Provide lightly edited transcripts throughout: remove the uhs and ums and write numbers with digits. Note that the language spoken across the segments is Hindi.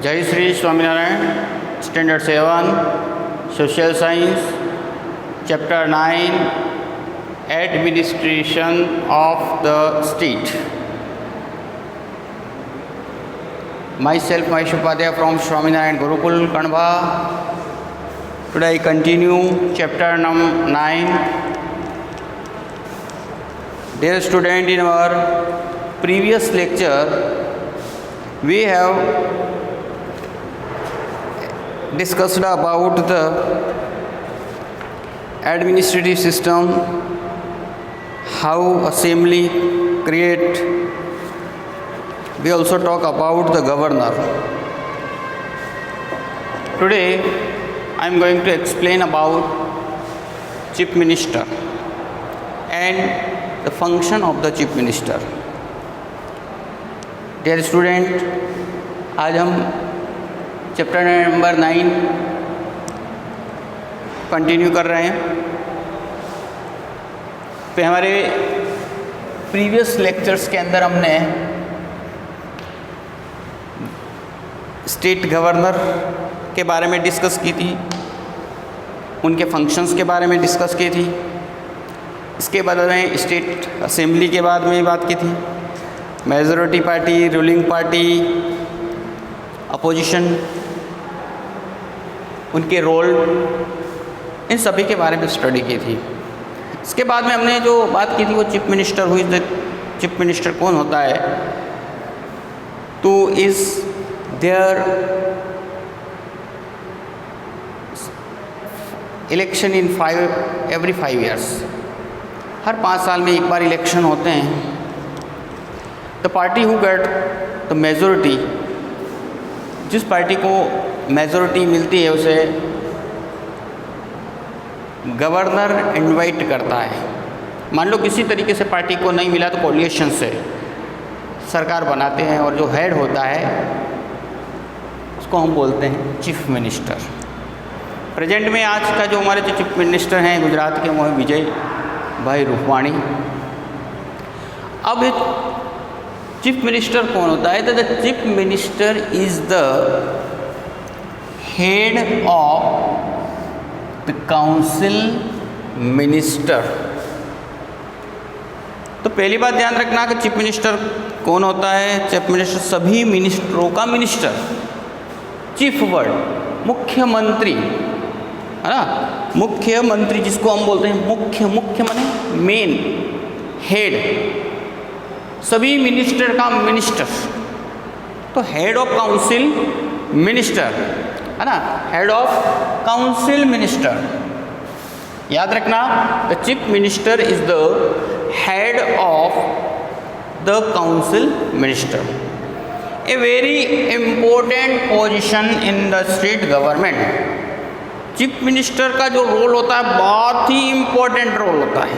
जय Shri Swaminarayan. Standard 7 social science chapter 9 administration of the state. Myself Mahesh Upadhyay from Swaminarayan Gurukul Kanva. Today I continue chapter number 9. Dear student, in our previous lecture we have discussed about the administrative system, how assembly create. We also talk about the governor. Today I am going to explain about chief minister and the function of the chief minister. Dear student, आज हम चैप्टर नंबर 9 कंटिन्यू कर रहे हैं। तो हमारे प्रीवियस लेक्चर्स के अंदर हमने स्टेट गवर्नर के बारे में डिस्कस की थी, उनके फंक्शंस के बारे में डिस्कस की थी। इसके बाद में स्टेट असेंबली के बाद में बात की थी, majority party, ruling party, opposition, उनके रोल, इन सभी के बारे में स्टडी की थी। इसके बाद में हमने जो बात की थी वो चीफ मिनिस्टर। हुई द चीफ मिनिस्टर कौन होता है? तो is there election in every 5 years। हर 5 साल में एक बार इलेक्शन होते हैं। The party who get the majority, जिस पार्टी को मेजॉरिटी मिलती है उसे गवर्नर इनवाइट करता है। मान लो किसी तरीके से पार्टी को नहीं मिला तो कोलिएशन से सरकार बनाते हैं और जो हेड होता है उसको हम बोलते हैं चीफ मिनिस्टर। प्रेजेंट में आज का जो हमारे जो चीफ मिनिस्टर हैं गुजरात के, वो है विजय भाई रूपाणी। अब चीफ मिनिस्टर कौन होता है? तो the chief minister is the head of the council minister. तो पहली बात ध्यान रखना कि चीफ मिनिस्टर कौन होता है। चीफ मिनिस्टर सभी मिनिस्टरों का मिनिस्टर। चीफ वर्ड मुख्यमंत्री है ना, मुख्यमंत्री जिसको हम बोलते हैं मुख्य माने मेन, हेड, सभी मिनिस्टर का मिनिस्टर। तो हेड ऑफ काउंसिल मिनिस्टर है ना, हेड ऑफ काउंसिल मिनिस्टर। याद रखना, the chief minister is the head of the council minister. A very important position in the state government. Chief minister का जो रोल होता है बहुत ही इंपॉर्टेंट रोल होता है,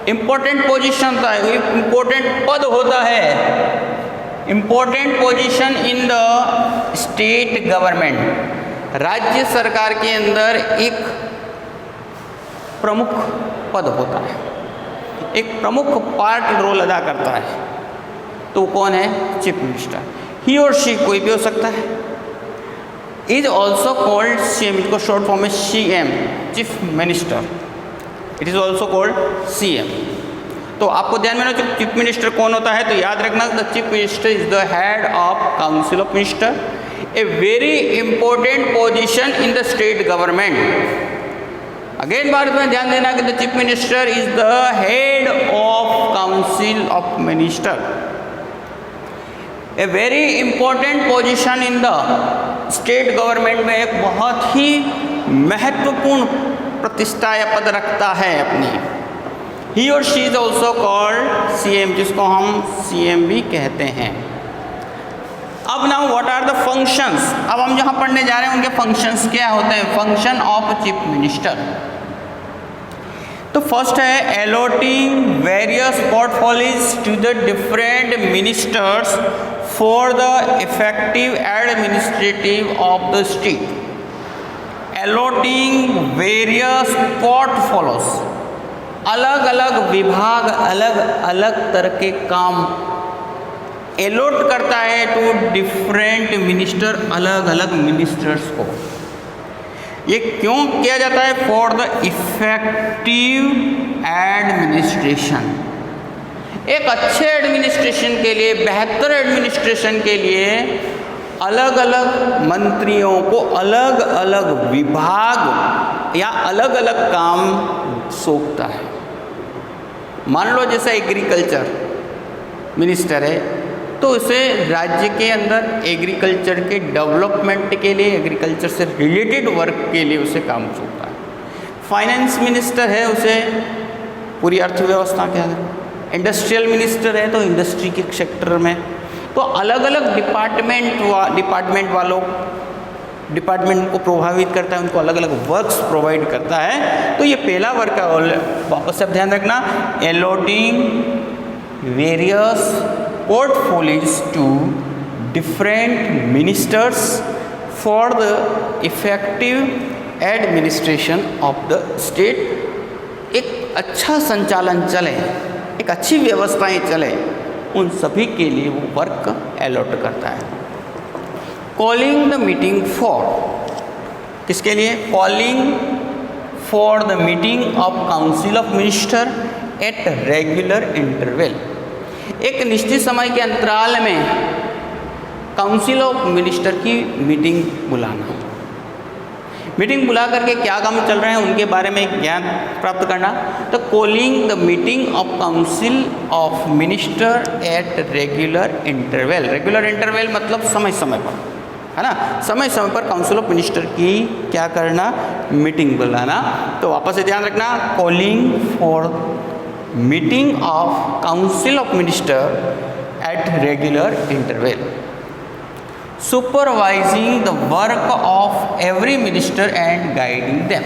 इंपॉर्टेंट पोजीशन होता है, इंपॉर्टेंट पद होता है, important position in the state government. राज्य सरकार के अंदर एक प्रमुख पद होता है, एक प्रमुख पार्ट रोल अदा करता है। तो कौन है? Chief minister. ही और शी कोई भी हो सकता है। इज ऑल्सो कॉल्ड CM, इसको शॉर्ट फॉर्म में CM, chief minister. It is also called CM। तो आपको ध्यान में रखना चीफ मिनिस्टर कौन होता है। तो याद रखना, the chief minister is the head of council of minister, a very important position in the state government. Again बार में ध्यान देना कि the chief minister is the head of council of minister, a very important position in the state government में एक बहुत ही महत्वपूर्ण प्रतिष्ठा या पद रखता है अपनी। ही और she is also called CM, जिसको हम CM भी कहते हैं। अब now what are the functions. अब हम जहाँ पढ़ने जा रहे हैं उनके फंक्शंस क्या होते हैं। Function of chief minister. तो फर्स्ट है allotting various portfolios to the different ministers for the effective administrative of the state. Allotting various portfolios, अलग अलग विभाग, अलग अलग तरह के काम एलोट करता है टू डिफरेंट मिनिस्टर, अलग अलग मिनिस्टर्स को। ये क्यों किया जाता है? फॉर द इफेक्टिव एडमिनिस्ट्रेशन, एक अच्छे एडमिनिस्ट्रेशन के लिए, बेहतर एडमिनिस्ट्रेशन के लिए अलग अलग मंत्रियों को अलग अलग विभाग या अलग अलग काम सौंपता है। मान लो जैसे एग्रीकल्चर मिनिस्टर है तो उसे राज्य के अंदर एग्रीकल्चर के डेवलपमेंट के लिए, एग्रीकल्चर से रिलेटेड वर्क के लिए उसे काम सौंपता है। फाइनेंस मिनिस्टर है, उसे पूरी अर्थव्यवस्था के अंदर। इंडस्ट्रियल मिनिस्टर है तो इंडस्ट्री के सेक्टर में। तो अलग अलग डिपार्टमेंट को प्रभावित करता है, उनको अलग अलग वर्क्स प्रोवाइड करता है। तो ये पहला वर्क है। और वापस से ध्यान रखना, allotting various portfolios to different ministers for the effective administration of the state। एक अच्छा संचालन चले, एक अच्छी व्यवस्थाएं चले, उन सभी के लिए वो वर्क अलॉट करता है। कॉलिंग द मीटिंग फॉर, किसके लिए? Calling for the meeting of council of minister at regular interval, एक निश्चित समय के अंतराल में काउंसिल ऑफ मिनिस्टर की मीटिंग बुलाना। मीटिंग बुला करके क्या काम चल रहे हैं उनके बारे में ज्ञान प्राप्त करना। तो calling the meeting of council of minister at regular interval, regular interval मतलब समय समय पर, है ना, समय समय पर काउंसिल ऑफ मिनिस्टर की क्या करना? मीटिंग बुलाना। तो वापस से ध्यान रखना, calling for meeting of council of minister at regular interval, supervising the work of every minister and guiding them.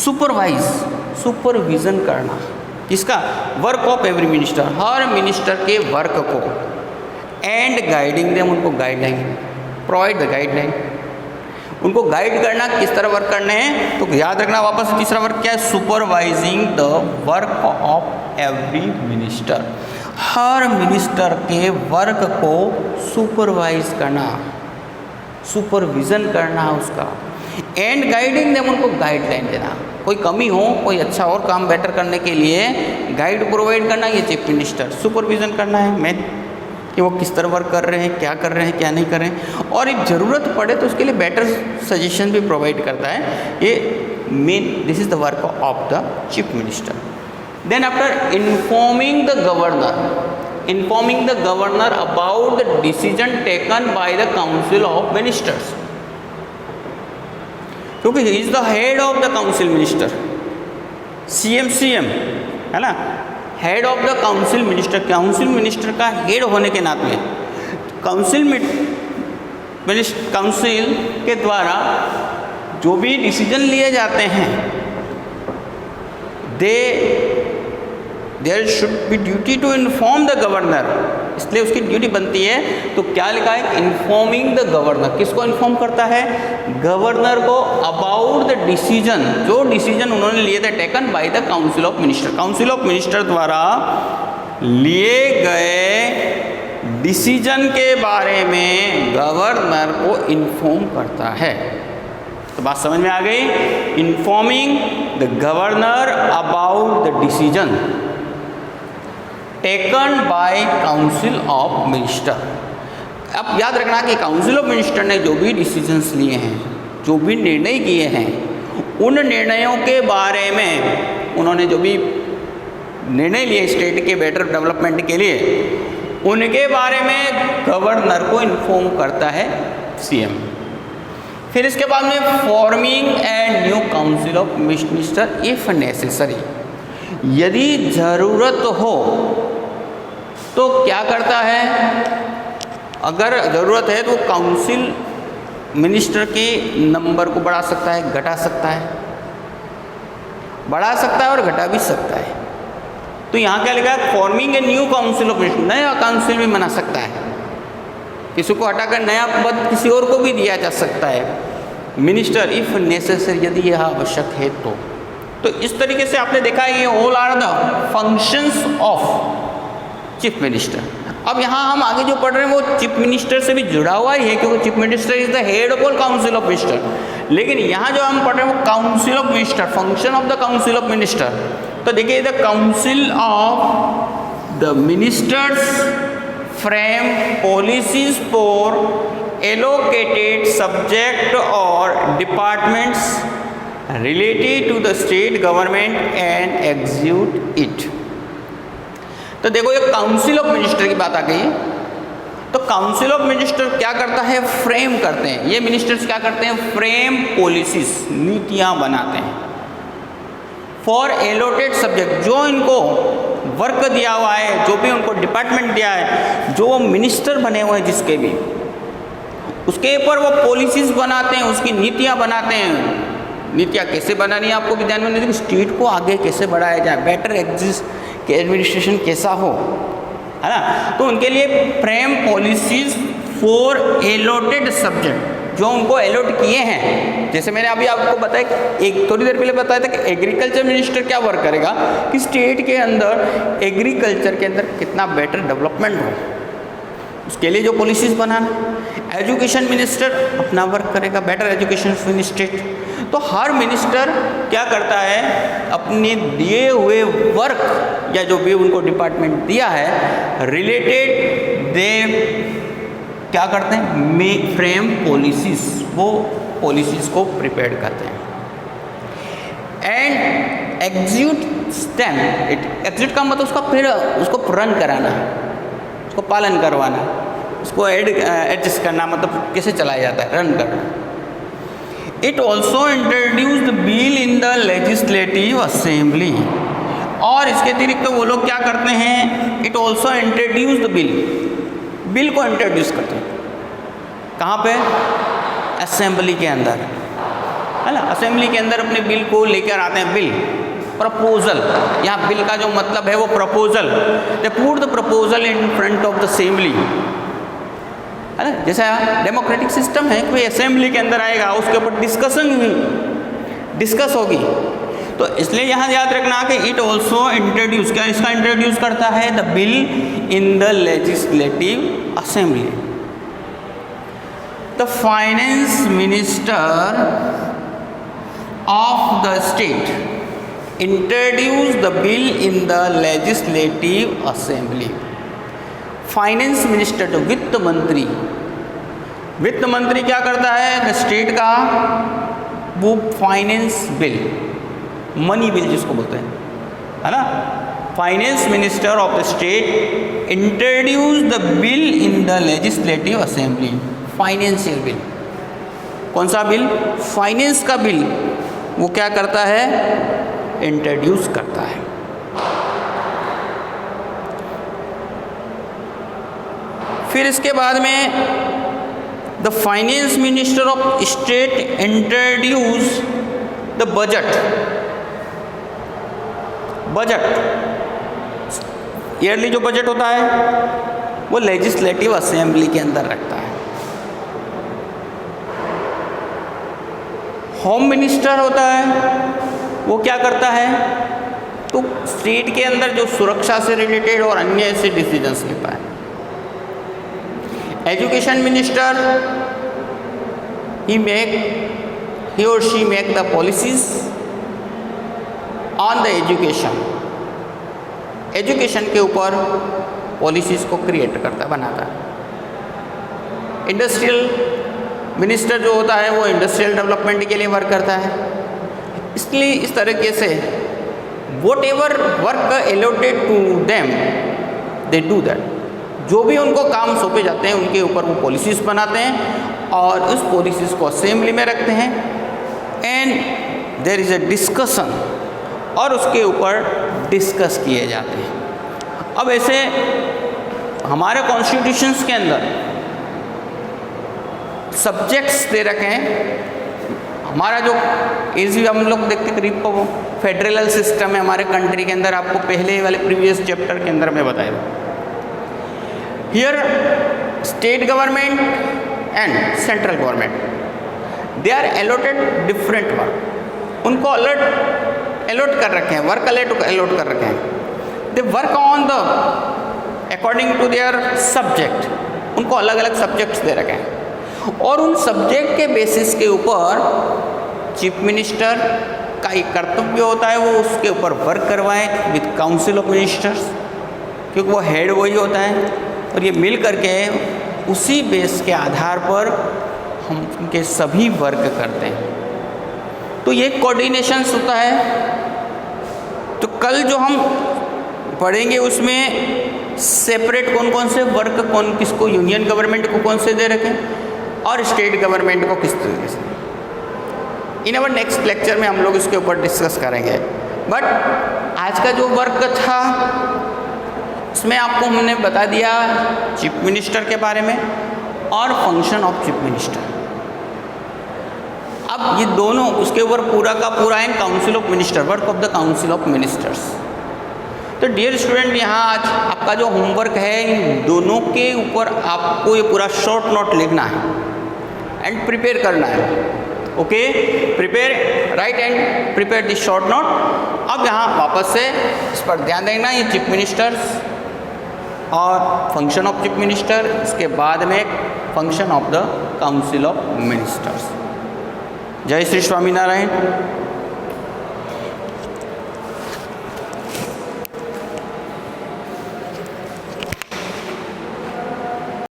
Supervise, supervision करना, किसका? Work of every minister, her minister के वर्क को, एंड गाइडिंग देम, उनको गाइडलाइन, प्रोवाइड द गाइडलाइन, उनको गाइड करना किस तरह वर्क करने हैं। तो याद रखना वापस तीसरा वर्क क्या है? Supervising the work of every minister, her minister के वर्क को सुपरवाइज करना, सुपरविजन करना उसका, एंड गाइडिंग देम, उनको गाइडलाइन देना, कोई कमी हो, कोई अच्छा और काम बेटर करने के लिए गाइड प्रोवाइड करना, ये चीफ मिनिस्टर। सुपरविजन करना है मेन, कि वो किस तरह वर्क कर रहे हैं, क्या कर रहे हैं, क्या नहीं कर रहे हैं, और एक ज़रूरत पड़े तो उसके लिए बेटर सजेशन भी प्रोवाइड करता है। ये main, this is the work of the chief minister. Then after informing the governor about the decision taken by the council of ministers, क्योंकि he is the head of the council minister, CM है ना, head of the council minister, council minister का हेड होने के नाते काउंसिल के द्वारा जो भी डिसीजन लिए जाते हैं, there should be duty to inform the governor, इसलिए उसकी ड्यूटी बनती है। तो क्या लिखा है? इन्फॉर्मिंग द गवर्नर, किसको इन्फॉर्म करता है? गवर्नर को, अबाउट द डिसीजन, जो डिसीजन उन्होंने लिए थे, taken by the council of minister, council of minister द्वारा लिए गए डिसीजन के बारे में गवर्नर को इन्फॉर्म करता है। तो बात समझ में आ गई? Informing the governor about the decision taken bye council of minister. अब याद रखना कि काउंसिल ऑफ मिनिस्टर ने जो भी डिसीजंस लिए हैं, जो भी निर्णय किए हैं, उन निर्णयों के बारे में, उन्होंने जो भी निर्णय लिए स्टेट के बेटर डेवलपमेंट के लिए, उनके बारे में गवर्नर को इन्फॉर्म करता है सीएम। फिर इसके बाद में forming and new council of minister if necessary, यदि ज़रूरत हो तो क्या करता है? अगर ज़रूरत है तो काउंसिल मिनिस्टर के नंबर को बढ़ा सकता है, घटा सकता है, बढ़ा सकता है और घटा भी सकता है। तो यहाँ क्या लिखा है? Forming a new council of minister, नया काउंसिल भी बना सकता है, किसी को हटाकर नया पद किसी और को भी दिया जा सकता है मिनिस्टर इफ नेसेसरी, यदि यह आवश्यक है तो इस तरीके से आपने देखा है ये all are the functions of chief minister. अब यहाँ हम आगे जो पढ़ रहे हैं वो चीफ मिनिस्टर से भी जुड़ा हुआ ही है, क्योंकि chief minister is the head of all council of minister. लेकिन यहाँ जो हम पढ़ रहे हैं वो council of minister, function of the council of minister. तो देखिए, the council of the ministers frame policies for allocated subject और departments related to the state government and execute it। तो देखो, ये काउंसिल ऑफ मिनिस्टर की बात आ गई। तो काउंसिल ऑफ मिनिस्टर क्या करता है? फ्रेम करते हैं। ये मिनिस्टर्स क्या करते हैं? फ्रेम पॉलिसीज, नीतियां बनाते हैं फॉर एलोटेड सब्जेक्ट, जो इनको वर्क दिया हुआ है, जो भी उनको डिपार्टमेंट दिया है, जो मिनिस्टर बने हुए हैं जिसके भी, उसके ऊपर वो पॉलिसीज बनाते हैं, उसकी नीतियां बनाते हैं। नीतियाँ कैसे बनानी है आपको भी ध्यान में रखना है, स्टेट को आगे कैसे बढ़ाया जाए, बेटर एग्जिस्ट के एडमिनिस्ट्रेशन कैसा हो, है ना। तो उनके लिए frame policies for allotted subject, जो उनको एलोट किए हैं। जैसे मैंने अभी आपको बताया, एक थोड़ी देर पहले बताया था कि एग्रीकल्चर मिनिस्टर क्या वर्क करेगा कि स्टेट के अंदर एग्रीकल्चर के अंदर कितना बेटर डेवलपमेंट हो, उसके लिए जो पॉलिसीज बनाना। एजुकेशन मिनिस्टर अपना वर्क करेगा, बेटर एजुकेशन इन स्टेट। तो हर मिनिस्टर क्या करता है, अपने दिए हुए वर्क या जो भी उनको डिपार्टमेंट दिया है रिलेटेड, दे क्या करते हैं, मेक फ्रेम पॉलिसीज, वो पॉलिसीज को प्रिपेयर करते हैं। एंड एग्जीक्यूट स्टेम, एग्जीक्यूट का मतलब उसका फिर उसको रन कराना, उसको पालन करवाना, उसको एडजस्ट करना, मतलब कैसे चलाया जाता है, रन करना। It also introduce the bill in the legislative assembly, और इसके अतिरिक्त तो वो लोग क्या करते हैं, it also introduce the bill, bill को इंट्रोड्यूस करते हैं। कहाँ पे? असेंबली के अंदर, है ना। असेंबली के अंदर अपने बिल को लेकर आते हैं। बिल, प्रपोजल, यहाँ बिल का जो मतलब है वो proposal, they put the proposal in front of the assembly, है ना। जैसा डेमोक्रेटिक सिस्टम है कि असेंबली के अंदर आएगा, उसके ऊपर डिस्कस होगी। तो इसलिए यहाँ याद रखना कि इट ऑल्सो इंट्रोड्यूस, क्या इसका इंट्रोड्यूस करता है, the bill in the legislative assembly. The finance minister of the state introduce the bill in the legislative assembly. Finance minister, जो वित्त मंत्री, वित्त मंत्री क्या करता है, स्टेट का वो फाइनेंस बिल, मनी बिल जिसको बोलते हैं, है ना। Finance minister of the state introduce the bill in the legislative assembly. Financial bill, कौन सा बिल? फाइनेंस का बिल, वो क्या करता है, इंट्रोड्यूस करता है। फिर इसके बाद में the finance minister of state introduce the budget. Budget yearly जो बजट होता है वो लेजिस्लेटिव असेंबली के अंदर रखता है। होम मिनिस्टर होता है, वो क्या करता है, तो स्टेट के अंदर जो सुरक्षा से रिलेटेड और अन्य ऐसे डिसीजंस लेता है। Education minister, he or she make the policies on the education, education के ऊपर पॉलिसीज़ को क्रिएट करता है, बनाता है। इंडस्ट्रियल मिनिस्टर जो होता है वो इंडस्ट्रियल डेवलपमेंट के लिए वर्क करता है। इसलिए इस तरीके से whatever work allotted to them they do that, जो भी उनको काम सौंपे जाते हैं उनके ऊपर वो पॉलिसीज़ बनाते हैं और उस पॉलिसीज़ को असेंबली में रखते हैं। And there is a discussion, और उसके ऊपर डिस्कस किए जाते हैं। अब ऐसे हमारे कॉन्स्टिट्यूशंस के अंदर सब्जेक्ट्स दे रखे हैं। हमारा जो इजी हम लोग देखते करीब को फेडरल सिस्टम है हमारे कंट्री के अंदर, आपको पहले वाले प्रीवियस चैप्टर के अंदर में बताया। Here state government and central government they are allotted different work, उनको अलर्ट कर रखे हैं, वर्क अलर्ट कर रखे हैं। They work on the according to their subject, उनको अलग अलग सब्जेक्ट्स दे रखे हैं और उन सब्जेक्ट के बेसिस के ऊपर चीफ मिनिस्टर का एक कर्तव्य होता है वो उसके ऊपर वर्क करवाएं विद काउंसिल ऑफ मिनिस्टर्स, क्योंकि वो हेड वही होता है और ये मिल करके उसी बेस के आधार पर हम उनके सभी वर्क करते हैं। तो ये कोऑर्डिनेशंस होता है। तो कल जो हम पढ़ेंगे उसमें सेपरेट कौन कौन से वर्क कौन किसको, यूनियन गवर्नमेंट को कौन से दे रखें और स्टेट गवर्नमेंट को किस तरीके से। इन अवर नेक्स्ट लेक्चर में हम लोग इसके ऊपर डिस्कस करेंगे। बट आज का जो वर्क था उसमें आपको हमने बता दिया चीफ मिनिस्टर के बारे में और फंक्शन ऑफ चीफ मिनिस्टर। अब ये दोनों उसके ऊपर पूरा का पूरा है council of minister, work of the council of ministers. तो डियर स्टूडेंट, यहाँ आज आपका जो होमवर्क है इन दोनों के ऊपर आपको ये पूरा शॉर्ट नोट लिखना है एंड प्रिपेयर करना है। Okay, prepare, right and prepare this short note. अब यहाँ वापस से इस पर ध्यान देना, ये चीफ मिनिस्टर्स और फंक्शन ऑफ चीफ मिनिस्टर, इसके बाद में function of the council of ministers. जय श्री स्वामीनारायण।